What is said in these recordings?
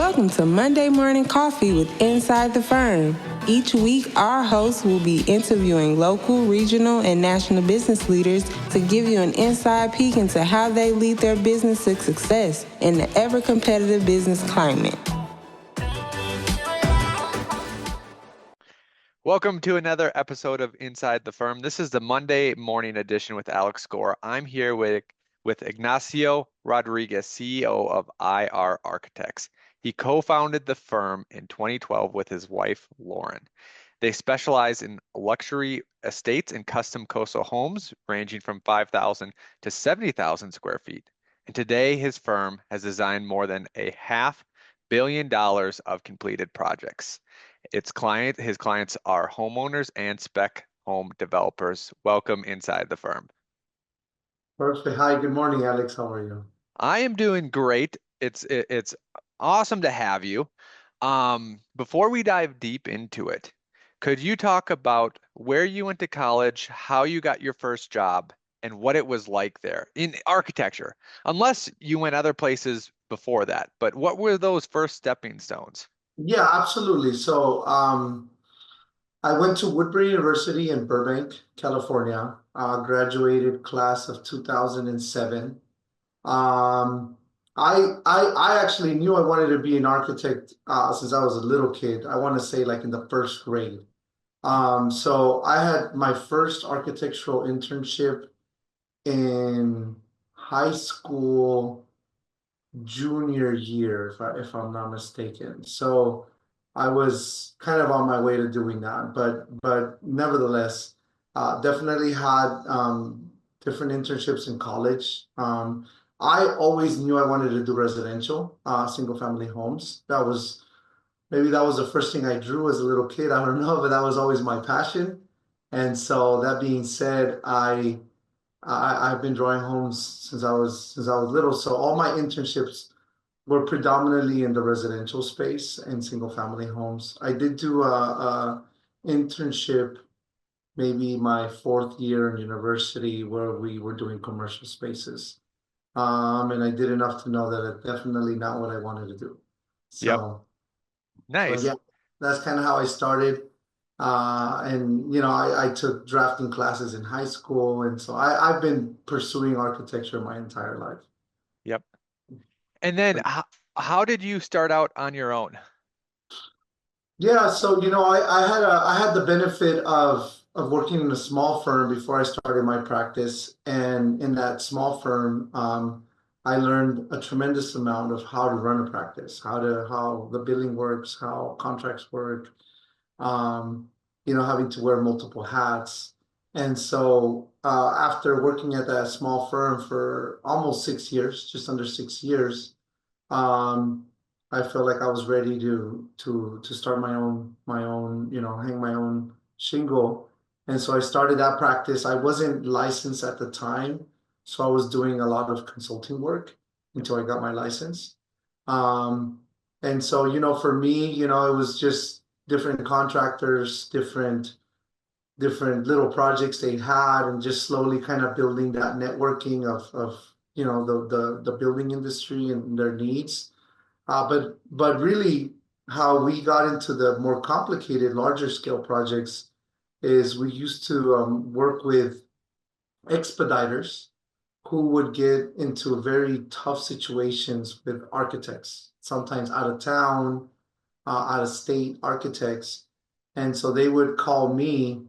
Welcome to Monday Morning Coffee with Inside the Firm. Each week, our hosts will be interviewing local, regional, and national business leaders to give you an inside peek into how they lead their business to success in the ever-competitive business climate. Welcome to another episode of Inside the Firm. This is the Monday morning edition with Alex Gore. I'm here with Ignacio Rodriguez, CEO of IR Architects. He co-founded the firm in 2012 with his wife, Lauren. They specialize in luxury estates and custom coastal homes ranging from 5,000 to 70,000 square feet. And today his firm has designed more than $500 million of completed projects. His clients are homeowners and spec home developers. Welcome inside the firm. Perfect. Hi, good morning, Alex. How are you? I am doing great. It's awesome to have you. Before we dive deep into it, could you talk about where you went to college, how you got your first job, and what it was like there in architecture? Unless you went other places before that, but what were those first stepping stones? Yeah, absolutely. So, I went to Woodbury University in Burbank, California. Graduated class of 2007. Um, I actually knew I wanted to be an architect since I was a little kid. I want to say like in the first grade. So I had my first architectural internship in high school junior year, if I'm not mistaken. So I was kind of on my way to doing that, but nevertheless, definitely had different internships in college. I always knew I wanted to do residential, single family homes. Maybe that was the first thing I drew as a little kid. I don't know, but that was always my passion. And so that being said, I've been drawing homes since I was little. So all my internships were predominantly in the residential space and single family homes. I did do a internship maybe my fourth year in university where we were doing commercial spaces. And I did enough to know that it's definitely not what I wanted to do. Yep. So Nice. yeah, that's kind of how I started. And I took drafting classes in high school, and so I've been pursuing architecture my entire life. Yep. And then how did you start out on your own? Yeah, so I had the benefit of working in a small firm before I started my practice, and in that small firm, I learned a tremendous amount of how to run a practice, how the billing works, how contracts work, um, having to wear multiple hats. And so after working at that small firm for almost 6 years, just under 6 years, um, I felt like I was ready to start my own, hang my own shingle. And so I started that practice. I wasn't licensed at the time, so I was doing a lot of consulting work until I got my license. Um, and so, for me, it was just different contractors, different little projects they had, and just slowly kind of building that networking of the building industry and their needs. But really, how we got into the more complicated, larger scale projects is we used to work with expediters who would get into very tough situations with architects, sometimes out of town, out of state architects. And so they would call me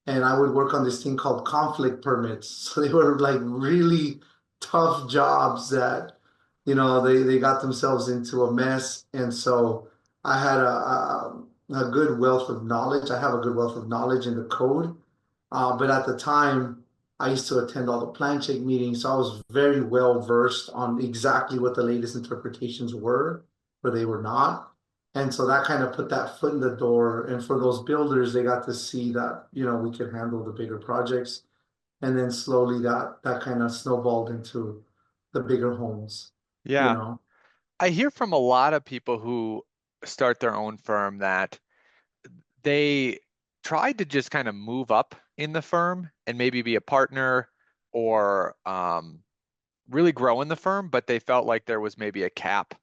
and I would work on this thing called conflict permits. So they were like really tough jobs that, they got themselves into a mess. And so I had a good wealth of knowledge. I have a good wealth of knowledge in the code. But at the time, I used to attend all the plan check meetings. So I was very well versed on exactly what the latest interpretations were, or they were not. And so that kind of put that foot in the door. And for those builders, they got to see that, we could handle the bigger projects. And then slowly that kind of snowballed into the bigger homes, you Yeah. know. I hear from a lot of people who start their own firm that they tried to just kind of move up in the firm and maybe be a partner or really grow in the firm, but they felt like there was maybe a cap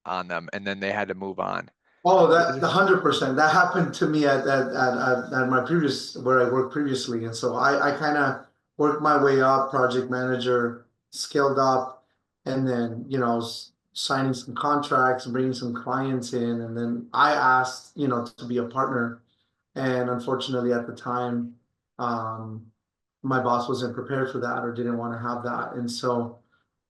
on them, and then they had to move on. Oh, that the 100%. That happened to me at my previous where I worked previously, and so I kind of worked my way up, project manager, scaled up, and then signing some contracts, bringing some clients in, and then I asked to be a partner, and unfortunately at the time, um, my boss wasn't prepared for that or didn't want to have that, and so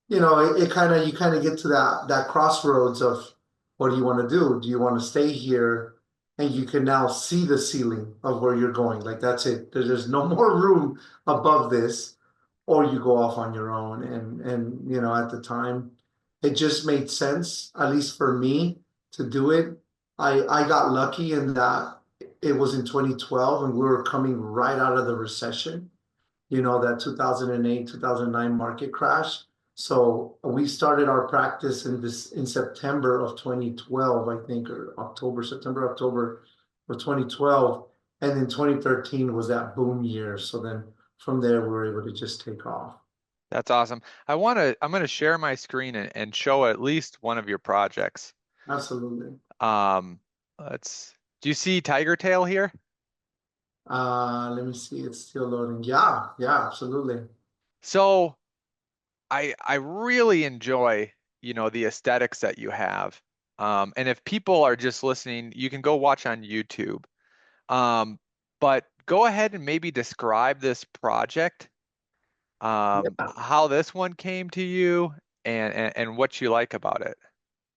it kind of you kind of get to that crossroads of what do you want to do? Do you want to stay here and you can now see the ceiling of where you're going? Like that's it. There's no more room above this, or you go off on your own. And at the time, it just made sense, at least for me, to do it. I got lucky in that it was in 2012 and we were coming right out of the recession, that 2008, 2009 market crash. So we started our practice in September of 2012, I think, or September, October of 2012. And then 2013 was that boom year. So then from there, we were able to just take off. That's awesome. I'm going to share my screen and show at least one of your projects. Absolutely. Um, do you see Tiger Tail here? Let me see. It's still loading. Yeah, yeah, absolutely. So I really enjoy, the aesthetics that you have. And if people are just listening, you can go watch on YouTube. Um, but go ahead and maybe describe this project, Yeah, how this one came to you and what you like about it.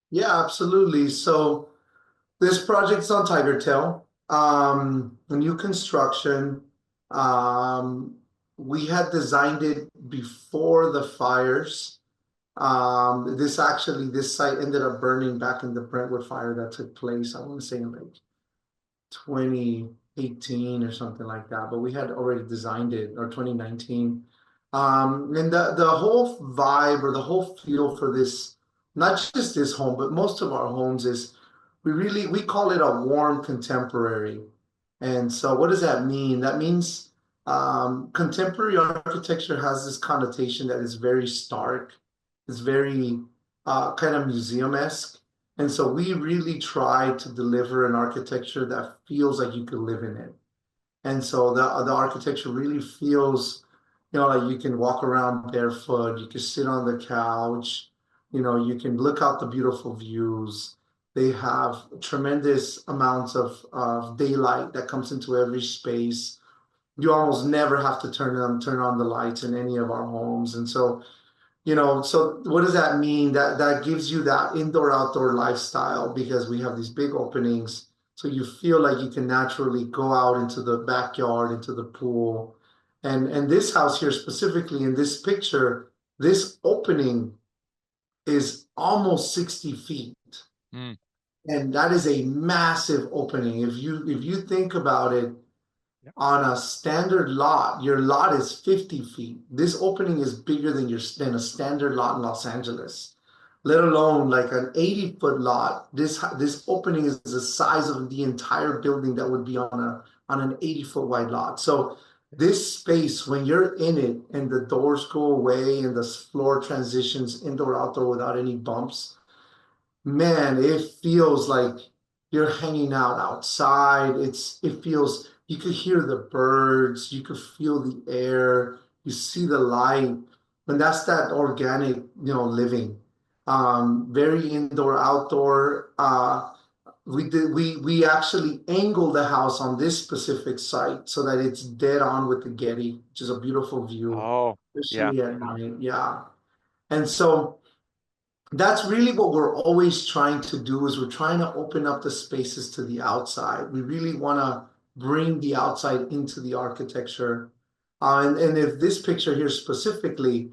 yeah, absolutely. So this project's on Tiger Tail. A new construction. Um, we had designed it before the fires. This site ended up burning back in the Brentwood fire that took place, I want to say in like 2018 or something like that, but we had already designed it, or 2019. And the whole vibe or the whole feel for this, not just this home, but most of our homes is we call it a warm contemporary. And so what does that mean? That means contemporary architecture has this connotation that is very stark. It's very kind of museum-esque. And so we really try to deliver an architecture that feels like you could live in it. And so the architecture really feels, like you can walk around barefoot, you can sit on the couch, you can look out the beautiful views. They have tremendous amounts of daylight that comes into every space. You almost never have to turn on the lights in any of our homes. And so so what does that mean? That gives you that indoor outdoor lifestyle because we have these big openings. So you feel like you can naturally go out into the backyard, into the pool. And this house here specifically in this picture, this opening is almost 60 feet. Mm. And that is a massive opening. If you think about it, Yep. on a standard lot, your lot is 50 feet. This opening is bigger than a standard lot in Los Angeles, let alone like an 80-foot lot. This opening is the size of the entire building that would be on an 80-foot wide lot. So this space, when you're in it and the doors go away and the floor transitions indoor outdoor without any bumps, man, it feels like you're hanging out outside. It feels you could hear the birds, you could feel the air, you see the light, and that's that organic, living. Very indoor, outdoor. We actually angled the house on this specific site so that it's dead on with the Getty, which is a beautiful view, Oh, yeah. especially at night. Yeah. And so that's really what we're always trying to do is we're trying to open up the spaces to the outside. We really want to bring the outside into the architecture. And if this picture here specifically,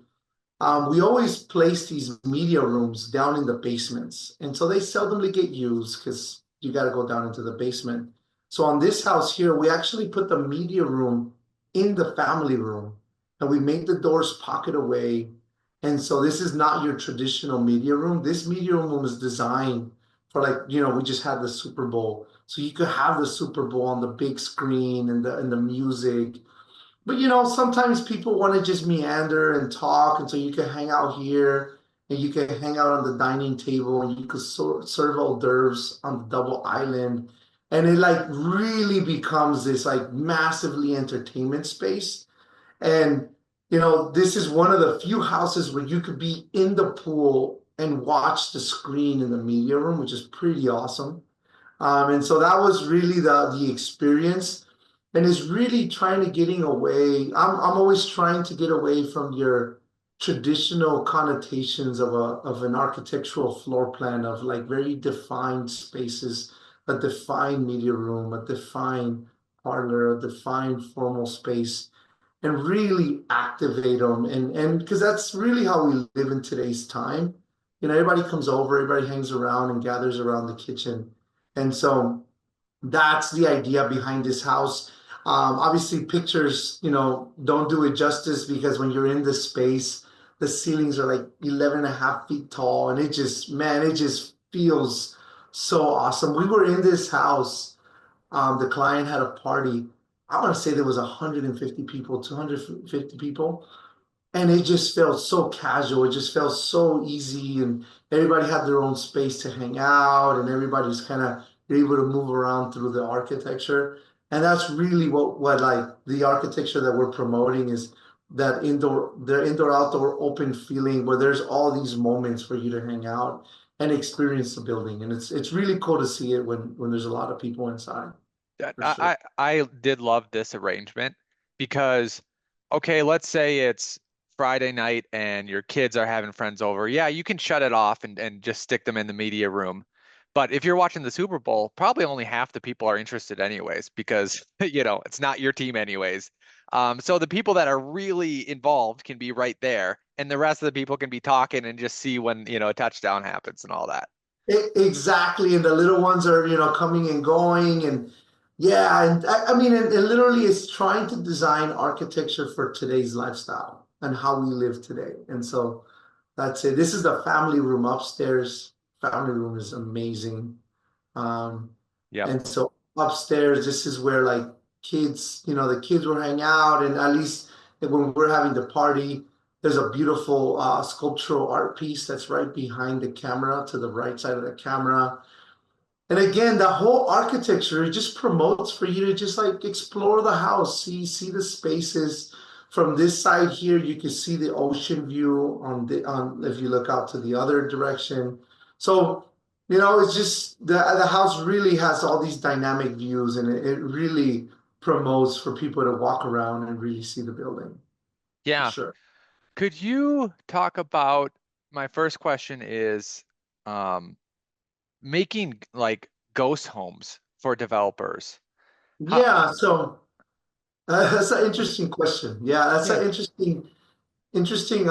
we always place these media rooms down in the basements. And so they seldomly get used because you got to go down into the basement. So on this house here, we actually put the media room in the family room and we made the doors pocket away. And so this is not your traditional media room. This media room was designed for we just had the Super Bowl. So you could have the Super Bowl on the big screen and the music. But sometimes people want to just meander and talk, and so you can hang out here and you can hang out on the dining table, and you could serve hors d'oeuvres on the double island. And it like really becomes this like massively entertainment space. And this is one of the few houses where you could be in the pool and watch the screen in the media room, which is pretty awesome. And so that was really the experience, and is really trying to getting away. I'm always trying to get away from your traditional connotations of an architectural floor plan of like very defined spaces, a defined media room, a defined parlor, a defined formal space, and really activate them. And because that's really how we live in today's time. Everybody comes over, everybody hangs around and gathers around the kitchen. And so that's the idea behind this house. Obviously, pictures, don't do it justice, because when you're in this space, the ceilings are like 11 and a half feet tall. And it just, man, it just feels so awesome. We were in this house. The client had a party. I want to say there was 150 people, 250 people, and it just felt so casual. It just felt so easy, and everybody had their own space to hang out, and everybody's kind of able to move around through the architecture. And that's really what like the architecture that we're promoting is, that indoor outdoor open feeling where there's all these moments for you to hang out and experience the building. And it's really cool to see it when there's a lot of people inside, That- for sure. I did love this arrangement because, okay, let's say it's Friday night and your kids are having friends over. Yeah, you can shut it off and just stick them in the media room. But if you're watching the Super Bowl, probably only half the people are interested anyways, because it's not your team anyways. So the people that are really involved can be right there, and the rest of the people can be talking and just see when, a touchdown happens and all that. Exactly, and the little ones are, coming and going, and yeah, and I mean, it literally is trying to design architecture for today's lifestyle and how we live today. And so that's it. This is the family room upstairs. Family room is amazing. Um, Yep. and so upstairs, this is where like kids, the kids will hang out, and at least when we're having the party, there's a beautiful sculptural art piece that's right behind the camera, to the right side of the camera. And again, the whole architecture, it just promotes for you to just like explore the house, see the spaces. From this side here, you can see the ocean view on if you look out to the other direction. So, it's just the house really has all these dynamic views, and it really promotes for people to walk around and really see the building, for Yeah. sure. Could you talk about, my first question is, um, making like ghost homes for developers. How, Yeah, so that's an interesting question. Yeah, that's yeah. an interesting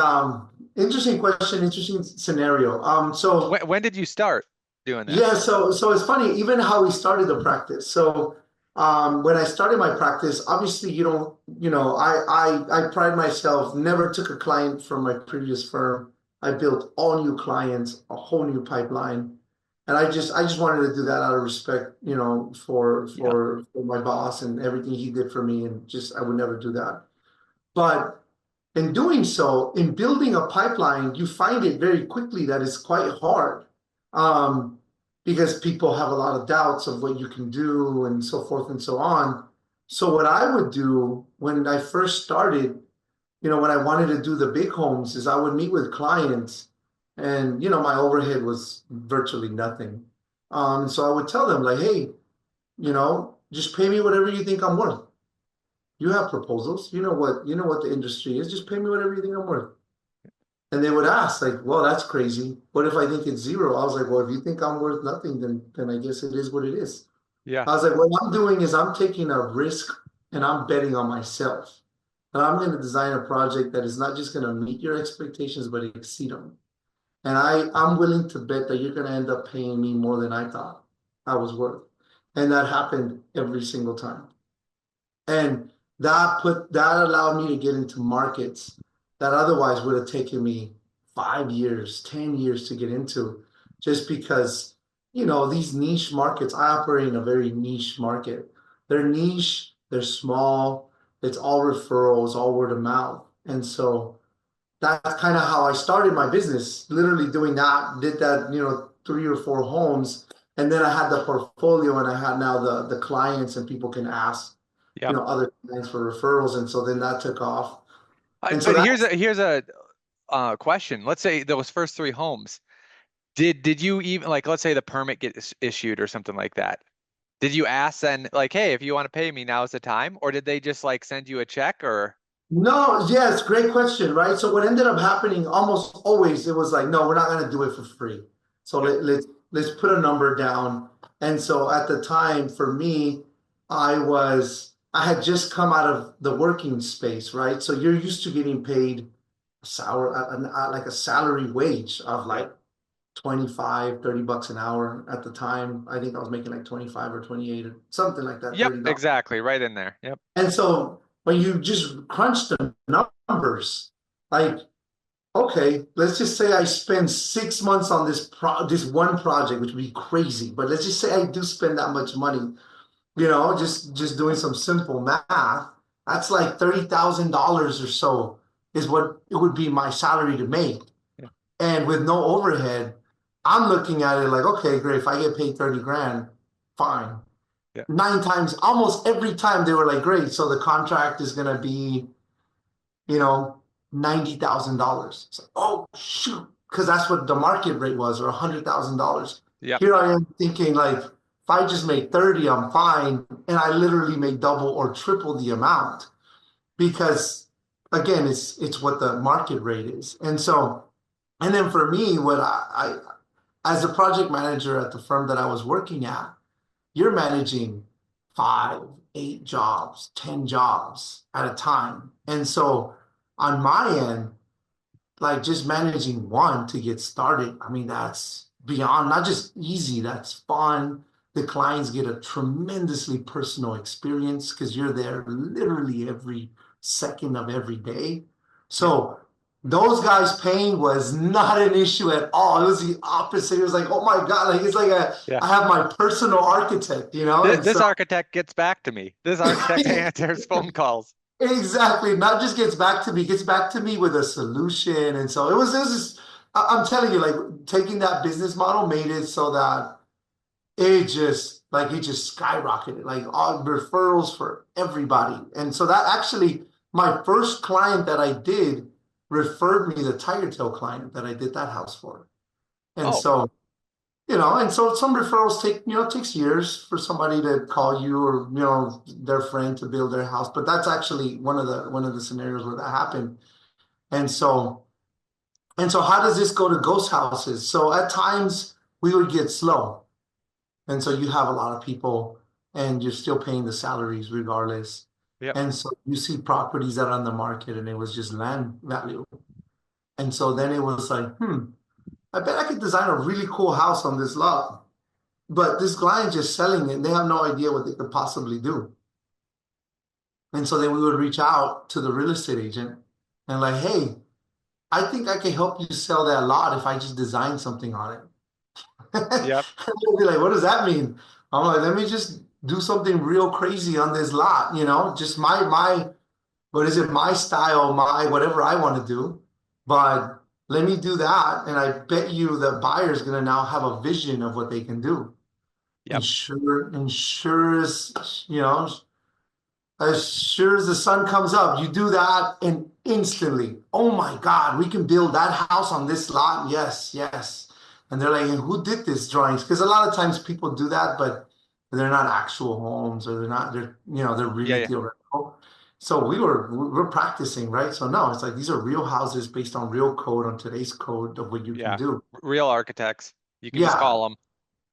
question, interesting scenario. So When did you start doing yeah, this? so it's funny, even how we started the practice. So when I started my practice, obviously you don't, I pride myself, never took a client from my previous firm. I built all new clients, a whole new pipeline. And I just wanted to do that out of respect, Yeah. for my boss and everything he did for me, and just I would never do that. But in doing so, in building a pipeline, you find it very quickly that it's quite hard, um, because people have a lot of doubts of what you can do and so forth and so on. So what I would do when I first started, when I wanted to do the big homes, is I would meet with clients, and my overhead was virtually nothing. So I would tell them like, hey, just pay me whatever you think I'm worth. You have proposals. You know what the industry is. Just pay me whatever you think I'm worth. And they would ask, like, well, that's crazy. What if I think it's zero? I was like, well, if you think I'm worth nothing, then I guess it is what it is. Yeah. I was like, what I'm doing is I'm taking a risk, and I'm betting on myself. And I'm going to design a project that is not just going to meet your expectations, but exceed them. And I'm willing to bet that you're going to end up paying me more than I thought I was worth. And that happened every single time. And that allowed me to get into markets that otherwise would have taken me 5 years, 10 years to get into, just because, these niche markets, I operate in a very niche market. They're niche, they're small, it's all referrals, all word of mouth. And so that's kind of how I started my business, literally doing that, did that, 3 or 4 homes. And then I had the portfolio and I had now the clients and people can ask, Yep. other clients for referrals. And so then that took off. And so But here's that's a question. Let's say those first three homes. Did you even like, let's say the permit gets issued or something like that? Did you ask then like, hey, if you want to pay me, now is the time? Or did they just like send you a check or? no, yes, great question, right? So what ended up happening almost always, it was like, no, we're not going to do it for free. So Yep. let's put a number down. And so at the time for me, I had just come out of the working space, right? So you're used to getting paid like a salary wage of Yep. like 25, $30 an hour at the time. I think I was making like 25 or 28 or something like that, Yep, $30. exactly. Right in there. Yep. And so when you just crunch the numbers, like, okay, let's just say I spend 6 months on this one project, which would be crazy, but let's just say I do spend that much money, just doing some simple math. That's like $30,000 or so is what it would be my salary to make. Yeah. And with no overhead, I'm looking at it like, okay, great. If I get paid 30 grand, fine. Yeah. 9 times, almost every time they were like, great. So the contract is going to be, you know, $90,000. It's like, oh, shoot. Because that's what the market rate was, or $100,000. Yep. Here I am thinking, like, if I just make 30, I'm fine. And I literally make double or triple the amount because, again, it's what the market rate is. And so, and then for me, what as a project manager at the firm that I was working at, you're managing 5, 8 jobs, 10 jobs at a time. And so on my end, like just managing one to get started, I mean, that's beyond not just easy, that's fun. The clients get a tremendously personal experience because you're there literally every second of every day. Yep. So those guys paying was not an issue at all. It was the opposite. It was like, oh my God, like it's like Yeah. I have my personal architect, This, and this so architect gets back to me. This architect answers phone calls. exactly, not just gets back to me with a solution. And so it was just, I'm telling you, like taking that business model made it so that it just skyrocketed, like all referrals for everybody. And so that actually, my first client that I did referred me the Tiger Tail client that I did that house for. And Oh, so, and so some referrals takes years for somebody to call you or, their friend to build their house. But that's actually one of the scenarios where that happened. And so, how does this go to ghost houses? So at times we would get slow. And so you have a lot of people and you're still paying the salaries regardless. yep. And so you see properties that are on the market and it was just land value. And so then it was like, I bet I could design a really cool house on this lot. But this client just selling it, and they have no idea what they could possibly do. And so then we would reach out to the real estate agent and like, hey, I think I can help you sell that lot if I just design something on it. Yep. They'll be like, what does that mean? I'm like, let me just do something real crazy on this lot, just what is it, my style, my whatever I want to do. But let me do that. And I bet you the buyer's gonna now have a vision of what they can do. And Yep. sure as, as sure as the sun comes up, you do that and instantly, oh my God, we can build that house on this lot. Yes, yes. And they're like, who did this drawings? Because a lot of times people do that, but they're not actual homes or they're Yeah. really Yeah. theoretical. So we're practicing, right? So no, it's like these are real houses based on real code on today's code of what you can Yeah. do. Real architects. You can just Yeah, call them.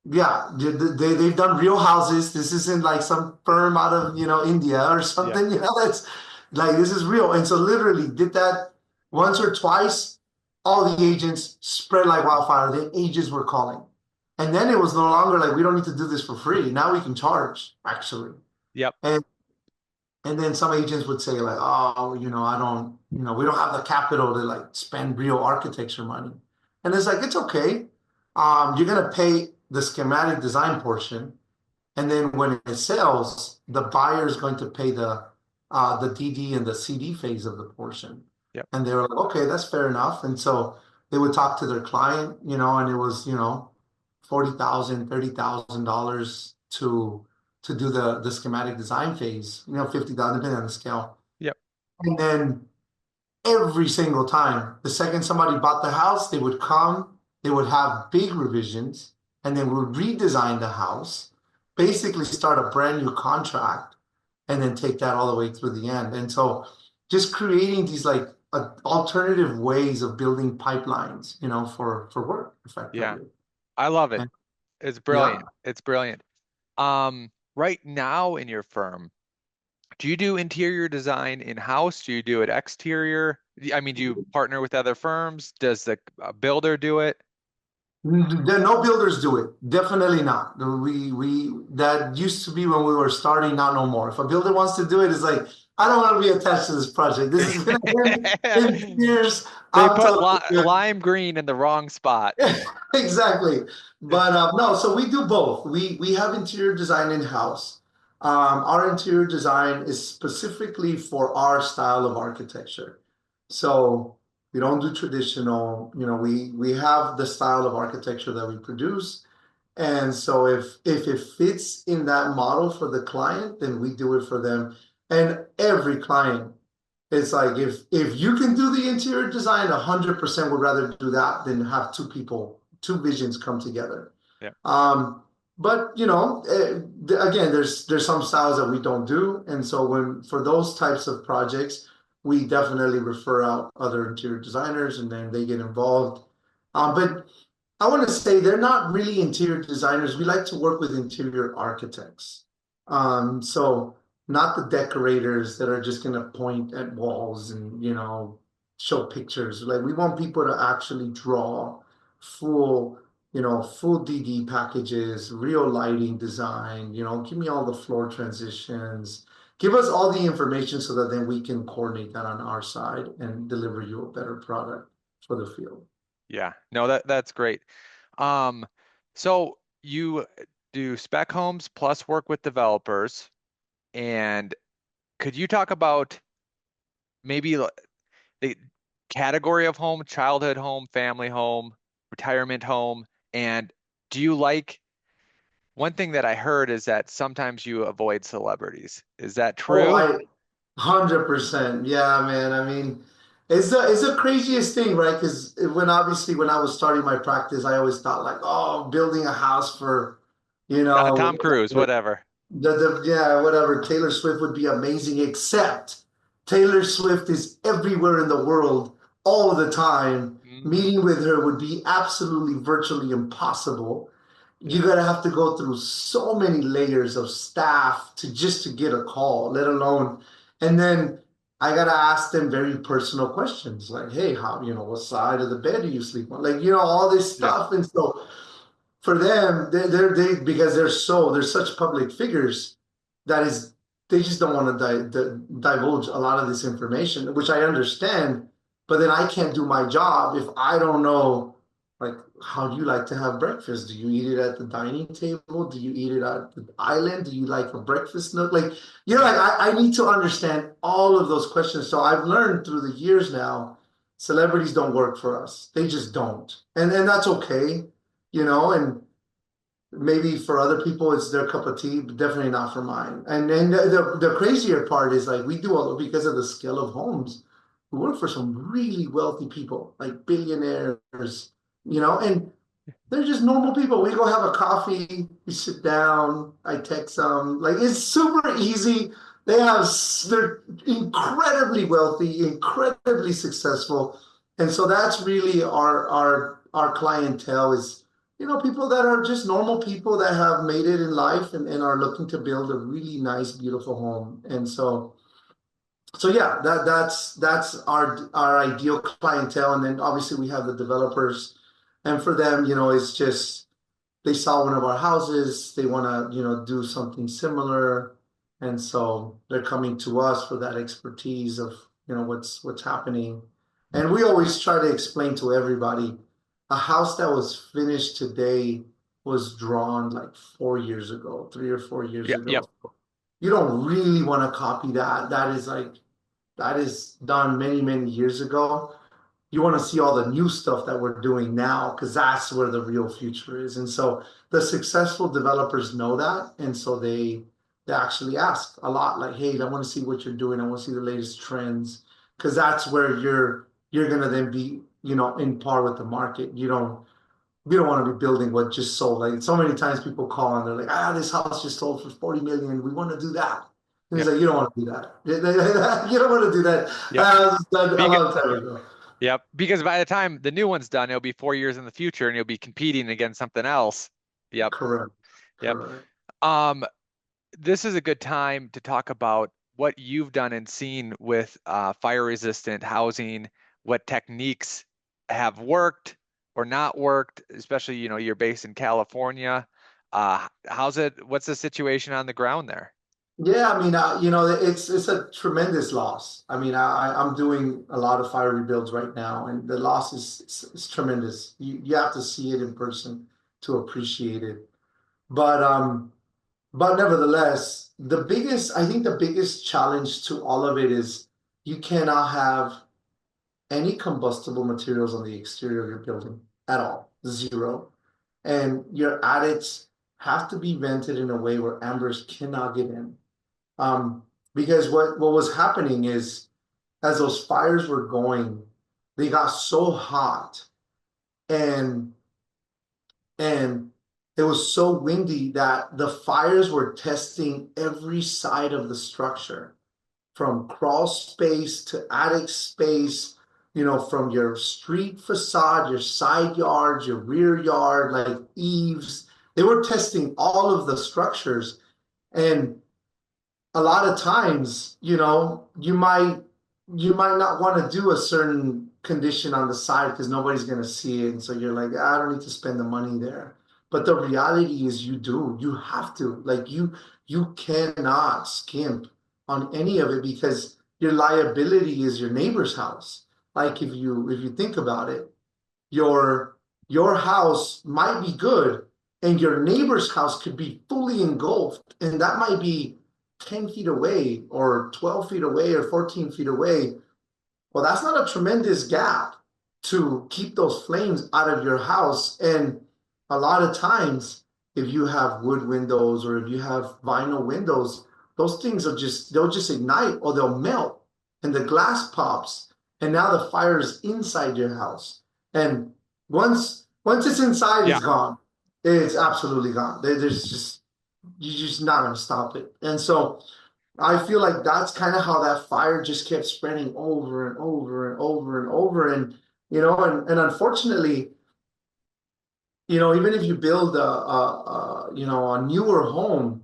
yeah, they've done real houses. This isn't like some firm out of, India or Yep. something, that's like this is real. And so literally did that once or twice, all the agents spread like wildfire. The agents were calling. And then it was no longer like we don't need to do this for free. Now we can charge, actually. Yep. And and then some agents would say like, oh, I don't, we don't have the capital to like spend real architecture money. And it's like, it's okay. You're gonna pay the schematic design portion, and then when it sells, the buyer is going to pay the DD and the CD phase of the portion. Yep. And they were like, okay, that's fair enough. And so they would talk to their client, and it was, $40,000, $30,000 to do the schematic design phase, 50,000, depending on the scale. Yep. And then every single time, the second somebody bought the house, they would come, they would have big revisions, and then we would redesign the house, basically start a brand new contract, and then take that all the way through the end. And so just creating these like alternative ways of building pipelines, for work Yeah. effectively. I love it. And It's yeah. brilliant. It's brilliant. Right now in your firm, do you do interior design in-house? Do you do it exterior? I mean, do you partner with other firms? Does the builder do it? No builders do it. Definitely not. We that used to be when we were starting, not no more. If a builder wants to do it, it's like, I don't want to be attached to this project. This is gonna end in years. They I'm put telling you. lime green in the wrong spot. Exactly. But no, so we do both. We have interior design in-house. Our interior design is specifically for our style of architecture. So we don't do traditional, we have the style of architecture that we produce. And so if it fits in that model for the client, then we do it for them. And every client, it's like if you can do the interior design, 100% would rather do that than have two people, two visions come together. Yeah. But again, there's some styles that we don't do, and so when for those types of projects, we definitely refer out other interior designers, and then they get involved. But I want to say they're not really interior designers. We like to work with interior architects. So not the decorators that are just going to point at walls and, show pictures. Like we want people to actually draw full, full DD packages, real lighting design, give me all the floor transitions. Give us all the information so that then we can coordinate that on our side and deliver you a better product for the field. Yeah. No, that's great. Um, so you do spec homes plus work with developers. And could you talk about maybe the category of home, childhood home, family home, retirement home? And do you like one thing that I heard is that sometimes you avoid celebrities. Is that Oh, true? 100%. Yeah, man. I mean, it's the craziest thing, right? Because when I was starting my practice, I always thought like, oh, building a house for, you know, Tom Cruise, whatever. yeah, whatever. Taylor Swift would be amazing, except Taylor Swift is everywhere in the world all the time. Mhm. Meeting with her would be absolutely virtually impossible. You Yeah. gotta have to go through so many layers of staff to get a call, let alone, and then I gotta ask them very personal questions like, hey, how, what side of the bed do you sleep on? Like, all this Yeah. stuff. And so for them, they because they're such public figures that is they just don't want to divulge a lot of this information, which I understand. But then I can't do my job if I don't know, like, how do you like to have breakfast? Do you eat it at the dining table? Do you eat it at the island? Do you like a breakfast nook? Like, Yeah. like I need to understand all of those questions. So I've learned through the years now, celebrities don't work for us. They just don't, and that's okay, and maybe for other people it's their cup of tea, but definitely not for mine. And then the crazier part is like we do all because of the scale of homes. We work for some really wealthy people, like billionaires, and they're just normal people. We go have a coffee, we sit down, I text them. Like it's super easy. They're incredibly wealthy, incredibly successful. And so that's really our clientele is, people that are just normal people that have made it in life and are looking to build a really nice, beautiful home. And so yeah, that's our ideal clientele. And then obviously we have the developers. And for them, it's just they saw one of our houses, they want to, do something similar. And so they're coming to us for that expertise of, what's happening. And we always try to explain to everybody a house that was finished today was drawn like 4 years ago, 3 or 4 years Yep. Yep. ago. You don't really want to copy that. That is like that is done many, many years ago. You want to see all the new stuff that we're doing now because that's where the real future is. And so the successful developers know that, and so they actually ask a lot, like, "Hey, I want to see what you're doing. I want to see the latest trends," because that's where you're gonna then be, in par with the market. We don't want to be building what just sold. Like so many times people call and they're like, this house just sold for 40 million. We want to do that. And it's Yep. like, you don't want to do that. You don't want to do that. Yep. A Because, long time ago. yep. Because by the time the new one's done, it'll be 4 years in the future and you'll be competing against something else. Yep. Correct. Yep. Correct. Um, this is a good time to talk about what you've done and seen with fire resistant housing, what techniques have worked or not worked, especially, you're based in California. What's the situation on the ground there? Yeah, I mean, it's a tremendous loss. I mean, I'm doing a lot of fire rebuilds right now, and the loss is tremendous. You have to see it in person to appreciate it. But nevertheless, I think the biggest challenge to all of it is you cannot have any combustible materials on the exterior of your building at all, zero. And your attics have to be vented in a way where embers cannot get in. Um, because what was happening is as those fires were going, they got so hot and and it was so windy that the fires were testing every side of the structure, from crawl space to attic space, from your street facade, your side yards, your rear yard, like eaves. They were testing all of the structures. And a lot of times, you might not want to do a certain condition on the side because nobody's going to see it. And so you're like, I don't need to spend the money there. But the reality is you do. You have to. Like you cannot skimp on any of it because your liability is your neighbor's house. Like if you think about it, your your house might be good and your neighbor's house could be fully engulfed, and that might be 10 feet away or 12 feet away or 14 feet away. Well, that's not a tremendous gap to keep those flames out of your house. And a lot of times, if you have wood windows or if you have vinyl windows, those things they'll just ignite or they'll melt and the glass pops. And now the fire is inside your house. And once it's inside, Yeah. it's gone. It's absolutely gone. You're just not going to stop it. And so I feel like that's kind of how that fire just kept spreading over and over and over and over. And unfortunately, even if you build a newer home,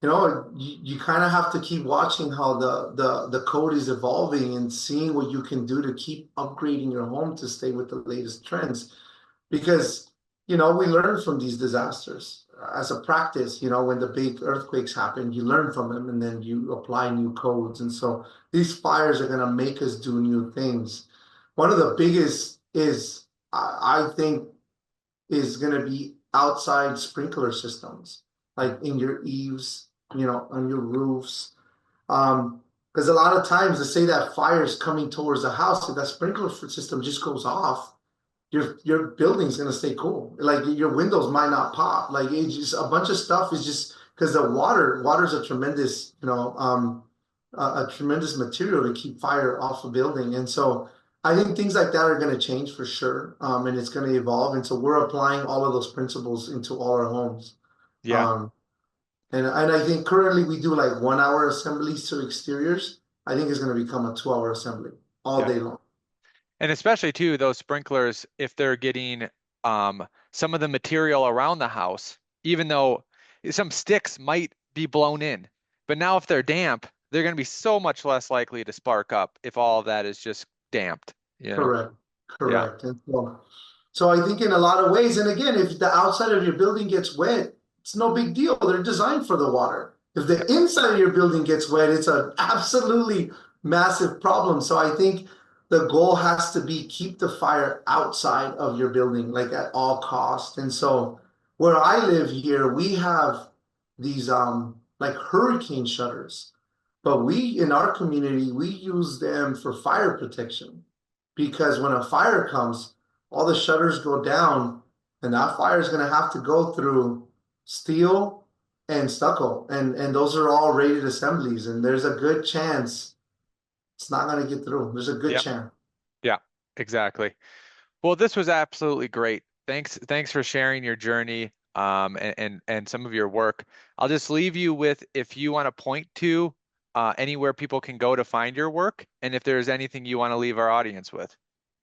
you kind of have to keep watching how the code is evolving and seeing what you can do to keep upgrading your home to stay with the latest trends. Because, we learn from these disasters as a practice. When the big earthquakes happen, you learn from them and then you apply new codes. And so these fires are going to make us do new things. One of the biggest is, I think, is going to be outside sprinkler systems, like in your eaves, on your roofs. Because a lot of times they say that fire is coming towards the house, if that sprinkler system just goes off, your building's gonna stay cool. Like your windows might not pop. Like it's just a bunch of stuff is just because the water's a tremendous, a tremendous material to keep fire off a building. And so I think things like that are going to change for sure. And it's going to evolve. And so we're applying all of those principles into all our homes. Yeah. Um, and I think currently we do like 1 hour assemblies to exteriors. I think it's going to become a 2 hour assembly all Yeah. day long. And especially too, those sprinklers, if they're getting some of the material around the house, even though some sticks might be blown in, but now if they're damp, they're going to be so much less likely to spark up if all of that is just damped. Correct. Yeah. Correct. And so I think in a lot of ways, and again, if the outside of your building gets wet, it's no big deal. They're designed for the water. If the inside of your building gets wet, it's an absolutely massive problem. So I think the goal has to be keep the fire outside of your building, like at all costs. And so where I live here, we have these like hurricane shutters. But we, in our community, we use them for fire protection because when a fire comes, all the shutters go down, and that fire is going to have to go through steel and stucco, and those are all rated assemblies, and there's a good chance it's not going to get through. There's a good Yep. chance. Yeah, exactly. Well, this was absolutely great. Thanks for sharing your journey and some of your work. I'll just leave you with if you want to point to anywhere people can go to find your work, and if there's anything you want to leave our audience with.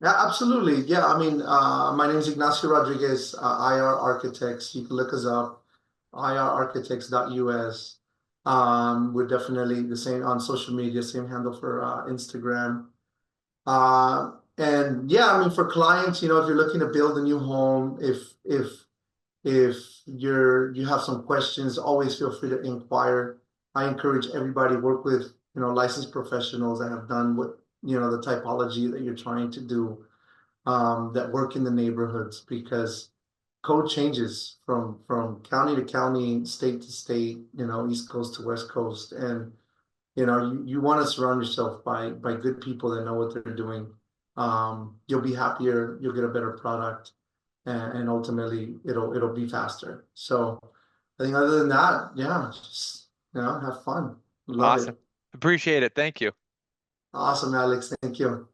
Yeah, absolutely. Yeah, I mean, my name is Ignacio Rodriguez, IR Architects. You can look us up, irarchitects.us. We're definitely the same on social media, same handle for Instagram. And yeah, I mean, for clients, if you're looking to build a new home, if you have some questions, always feel free to inquire. I encourage everybody to work with, licensed professionals that have done what, the typology that you're trying to do, that work in the neighborhoods because code changes from county to county, state to state, East Coast to West Coast. And, you want to surround yourself by good people that know what they're doing. You'll be happier, you'll get a better product, and ultimately it'll be faster. So I think other than that, yeah, just have fun. Love it. Awesome. Appreciate it. Thank you. Awesome, Alex. Thank you.